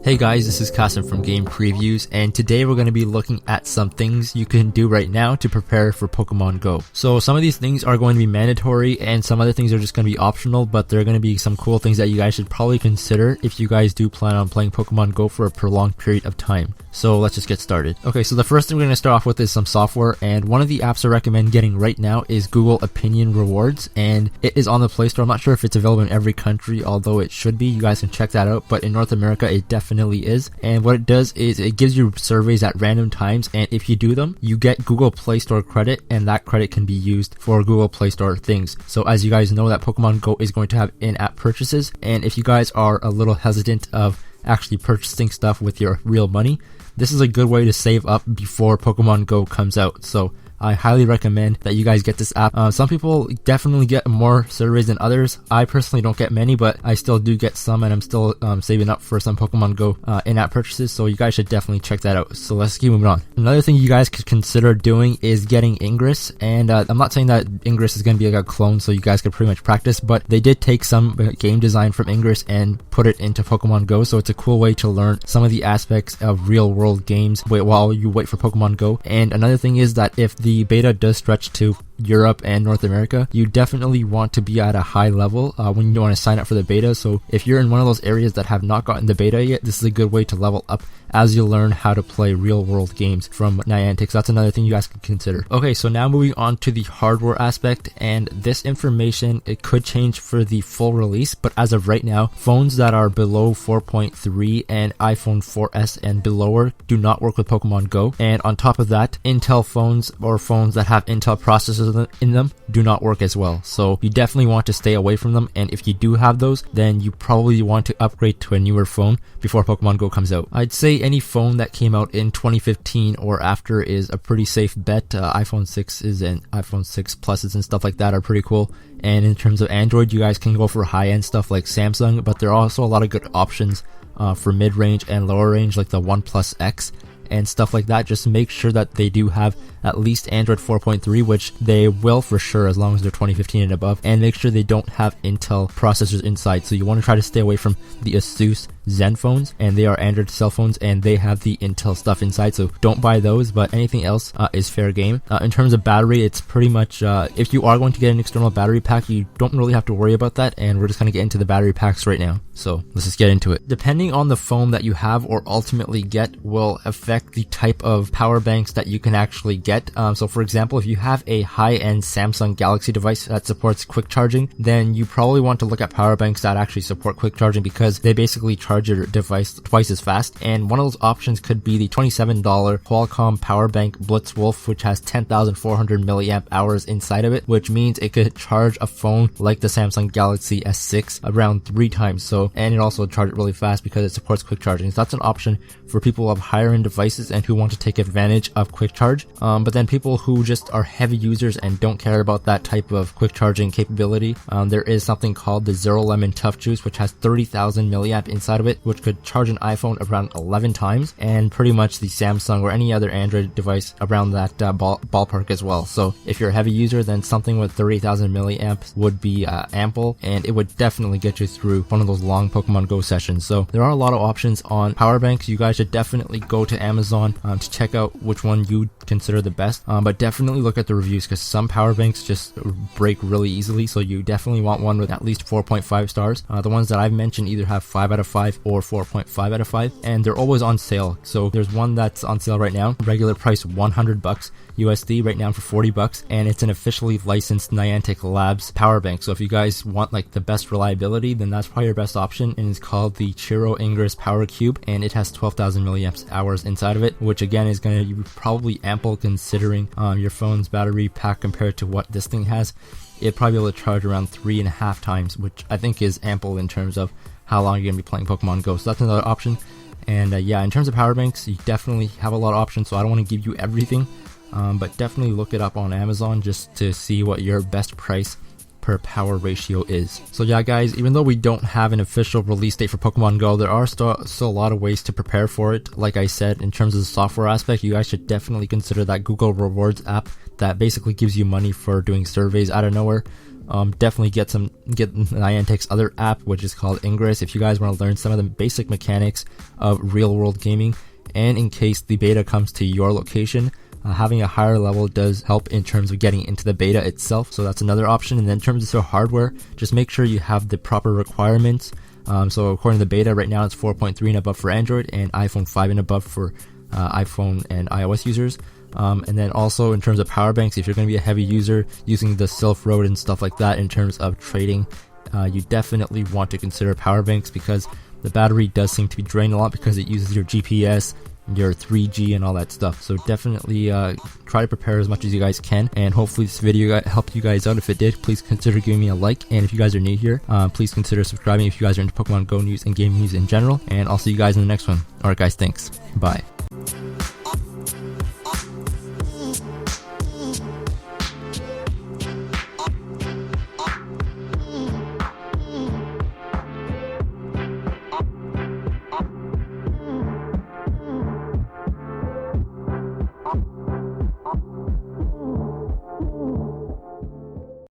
Hey guys, this is Kasim from Game Previews, and today we're going to be looking at some things you can do right now to prepare for Pokemon Go. So some of these things are going to be mandatory and some other things are just going to be optional, but there are going to be some cool things that you guys should probably consider if you guys do plan on playing Pokemon Go for a prolonged period of time. So let's just get started. Okay, so the first thing we're going to start off with is some software, and one of the apps I recommend getting right now is Google Opinion Rewards, and it is on the Play Store. I'm not sure if it's available in every country, although it should be. You guys can check that out, but in North America it definitely is. And what it does is it gives you surveys at random times, and if you do them, you get Google Play Store credit, and that credit can be used for Google Play Store things. So as you guys know, that Pokemon Go is going to have in-app purchases, and if you guys are a little hesitant of actually purchasing stuff with your real money, this is a good way to save up before Pokemon Go comes out. So I highly recommend that you guys get this app. Some people definitely get more surveys than others. I personally don't get many, but I still do get some, and I'm still saving up for some Pokemon Go in-app purchases, so you guys should definitely check that out. So let's keep moving on. Another thing you guys could consider doing is getting Ingress, and I'm not saying that Ingress is going to be like a clone so you guys could pretty much practice, but they did take some game design from Ingress and put it into Pokemon Go, so it's a cool way to learn some of the aspects of real-world games while you wait for Pokemon Go. And another thing is that if the beta does stretch to Europe and North America, you definitely want to be at a high level when you want to sign up for the beta. So if you're in one of those areas that have not gotten the beta yet, this is a good way to level up as you learn how to play real world games from Niantic. So that's another thing you guys can consider. Okay, so now moving on to the hardware aspect, and this information, it could change for the full release, but as of right now, phones that are below 4.3 and iPhone 4S and below do not work with Pokemon Go. And on top of that, Intel phones or phones that have Intel processors in them do not work as well. So you definitely want to stay away from them, and if you do have those, then you probably want to upgrade to a newer phone before Pokemon Go comes out. I'd say any phone that came out in 2015 or after is a pretty safe bet. iPhone 6s and iPhone 6 Pluses and stuff like that are pretty cool. And in terms of Android, you guys can go for high-end stuff like Samsung, but there are also a lot of good options for mid-range and lower range, like the OnePlus X and stuff like that. Just make sure that they do have at least Android 4.3, which they will for sure as long as they're 2015 and above, and make sure they don't have Intel processors inside. So you want to try to stay away from the Asus Zen phones, and they are Android cell phones and they have the Intel stuff inside, so don't buy those, but anything else is fair game. In terms of battery, it's pretty much if you are going to get an external battery pack, you don't really have to worry about that, and we're just going to get into the battery packs right now. So let's just get into it. Depending on the phone that you have or ultimately get will affect the type of power banks that you can actually get. So for example, if you have a high-end Samsung Galaxy device that supports quick charging, then you probably want to look at power banks that actually support quick charging, because they basically charge your device twice as fast. And one of those options could be the $27 Qualcomm power bank Blitzwolf, which has 10,400 milliamp hours inside of it, which means it could charge a phone like the Samsung Galaxy S6 around 3 times. So, and it also charges it really fast because it supports quick charging. So that's an option for people who have higher end devices and who want to take advantage of quick charge. But then people who just are heavy users and don't care about that type of quick charging capability, there is something called the Zero Lemon Tough Juice, which has 30,000 milliamp inside of it, which could charge an iPhone around 11 times, and pretty much the Samsung or any other Android device around that ballpark as well. So if you're a heavy user, then something with 30,000 milliamps would be ample, and it would definitely get you through one of those long Pokemon Go sessions. So there are a lot of options on power banks. You guys should definitely go to Amazon to check out which one you consider the best, but definitely look at the reviews, because some power banks just break really easily, so you definitely want one with at least 4.5 stars. The ones that I've mentioned either have 5 out of 5 or 4.5 out of 5, and they're always on sale. So there's one that's on sale right now, regular price $100 USD right now for $40, and it's an officially licensed Niantic Labs power bank. So if you guys want like the best reliability, then that's probably your best option, and it's called the Chiro Ingress Power Cube, and it has 12,000 milliamp hours inside of it, which again is going to be probably ample considering your phone's battery pack compared to what this thing has. It'd probably be able to charge around 3.5 times, which I think is ample in terms of how long you're going to be playing Pokemon Go. So that's another option. And yeah, in terms of power banks, you definitely have a lot of options, so I don't want to give you everything, but definitely look it up on Amazon just to see what your best price per power ratio is. So yeah guys, even though we don't have an official release date for Pokemon Go, there are still a lot of ways to prepare for it. Like I said, in terms of the software aspect, you guys should definitely consider that Google Rewards app that basically gives you money for doing surveys out of nowhere. definitely get Niantic's other app, which is called Ingress, if you guys want to learn some of the basic mechanics of real world gaming. And in case the beta comes to your location, having a higher level does help in terms of getting into the beta itself, so that's another option. And then in terms of your hardware, just make sure you have the proper requirements. So according to the beta, right now it's 4.3 and above for Android, and iPhone 5 and above for iPhone and iOS users. And then also in terms of power banks, if you're going to be a heavy user using the Silk Road and stuff like that in terms of trading, you definitely want to consider power banks, because the battery does seem to be drained a lot because it uses your GPS, your 3G and all that stuff. So definitely try to prepare as much as you guys can, and hopefully this video helped you guys out. If it did, please consider giving me a like, and if you guys are new here, please consider subscribing if you guys are into Pokemon Go news and game news in general, and I'll see you guys in the next one. Alright guys, thanks, bye.